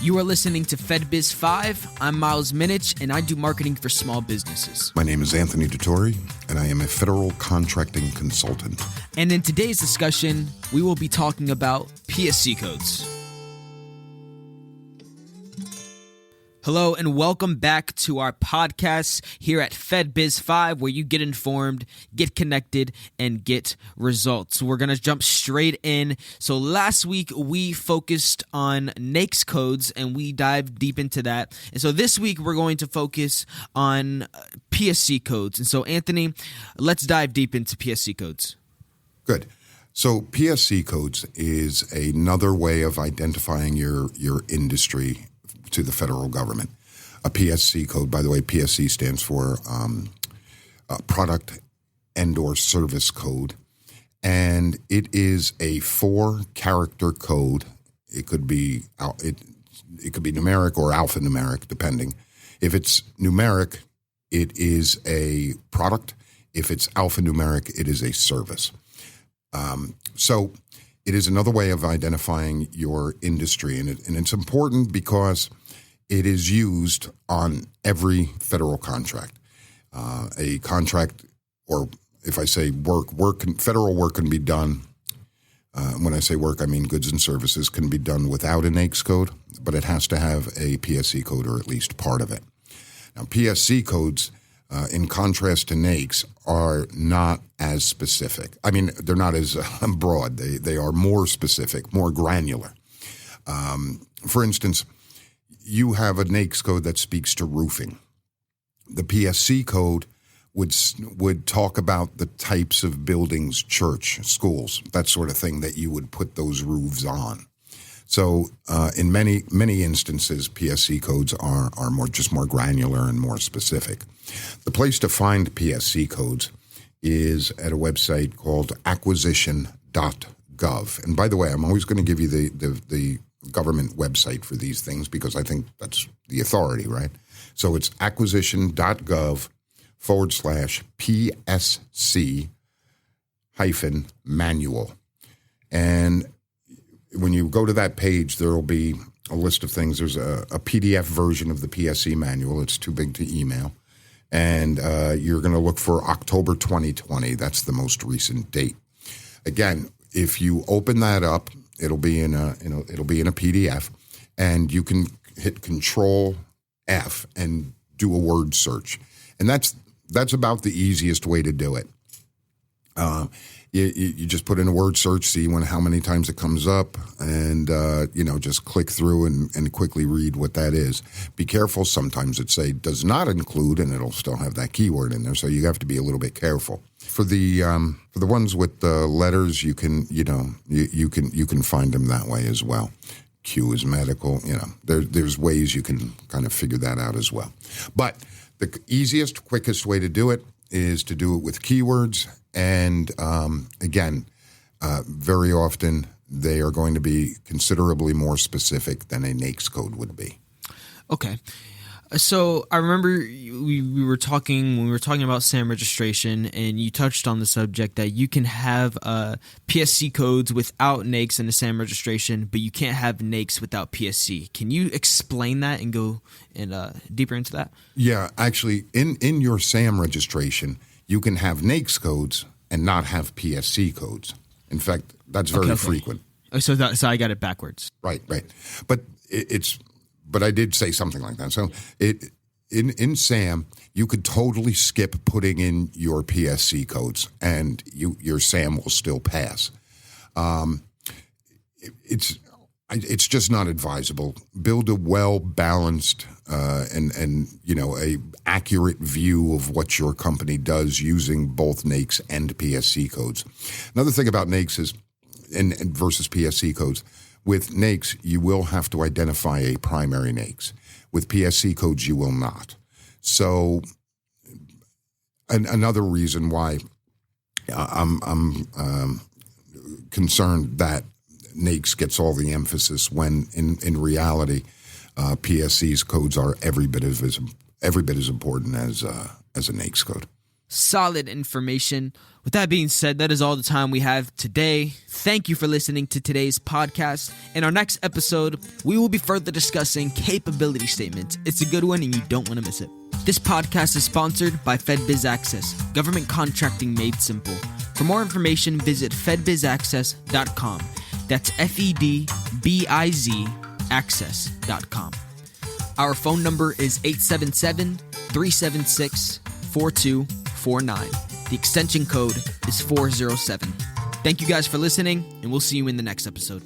You are listening to FedBiz 5. I'm Miles Minich, and I do marketing for small businesses. My name is Anthony Dettori, and I am a federal contracting consultant. And in today's discussion, we will be talking about PSC codes. Hello and welcome back to our podcast here at FedBiz 5, where you get informed, get connected, and get results. We're going to jump straight in. So last week we focused on NAICS codes and we dived deep into that. And so this week we're going to focus on PSC codes. And so Anthony, let's dive deep into PSC codes. Good. So PSC codes is another way of identifying your industry to the federal government. A PSC code, by the way, PSC stands for Product and/or Service Code, and it is a 4-character code. It could be numeric or alphanumeric, depending. If it's numeric, it is a product. If it's alphanumeric, it is a service. So it is another way of identifying your industry, and it's important because it is used on every federal contract. A contract, or if I say federal work can be done. When I say work, I mean goods and services can be done without a NAICS code, but it has to have a PSC code or at least part of it. Now, PSC codes, in contrast to NAICS, are not as specific. I mean, they're not as broad. They are more specific, more granular. For instance, you have a NAICS code that speaks to roofing. The PSC code would talk about the types of buildings, church, schools, that sort of thing that you would put those roofs on. So in many instances, PSC codes are more granular and more specific. The place to find PSC codes is at a website called acquisition.gov. And by the way, I'm always going to give you the government website for these things because I think that's the authority, right? So it's acquisition.gov/PSC-manual. And when you go to that page, there will be a list of things. There's a PDF version of the PSC manual. It's too big to email. And you're going to look for October 2020. That's the most recent date. Again, if you open that up, it'll be in a PDF, and you can hit Control F and do a word search, and that's about the easiest way to do it. You just put in a word search, see how many times it comes up, and just click through and quickly read what that is. Be careful. Sometimes it does not include, and it'll still have that keyword in there, so you have to be a little bit careful. For the ones with the letters, you can find them that way as well. Q is medical. There's ways you can kind of figure that out as well. But the easiest, quickest way to do it is to do it with keywords. And again, very often they are going to be considerably more specific than a NAICS code would be. Okay. So I remember we were talking when we were talking about SAM registration, and you touched on the subject that you can have PSC codes without NAICS and the SAM registration, but you can't have NAICS without PSC. Can you explain that and go deeper into that? Yeah, actually, in your SAM registration, you can have NAICS codes and not have PSC codes. In fact, that's very frequent. So I got it backwards. Right. But I did say something like that. So in SAM, you could totally skip putting in your PSC codes, and your SAM will still pass. It's just not advisable. Build a well-balanced and a accurate view of what your company does using both NAICS and PSC codes. Another thing about NAICS is and versus PSC codes. With NAICS, you will have to identify a primary NAICS. With PSC codes, you will not. So another reason why I'm concerned that NAICS gets all the emphasis when in reality, PSC's codes are every bit as important as a NAICS code. solid information. With that being said, that is all the time we have today. Thank you for listening to today's podcast. In our next episode, we will be further discussing capability statements. It's a good one and you don't want to miss it. This podcast is sponsored by FedBiz Access, government contracting made simple. For more information, visit FedBizAccess.com. That's FEDBIZ access.com. Our phone number is 877-376-4249. The extension code is 407. Thank you guys for listening, and we'll see you in the next episode.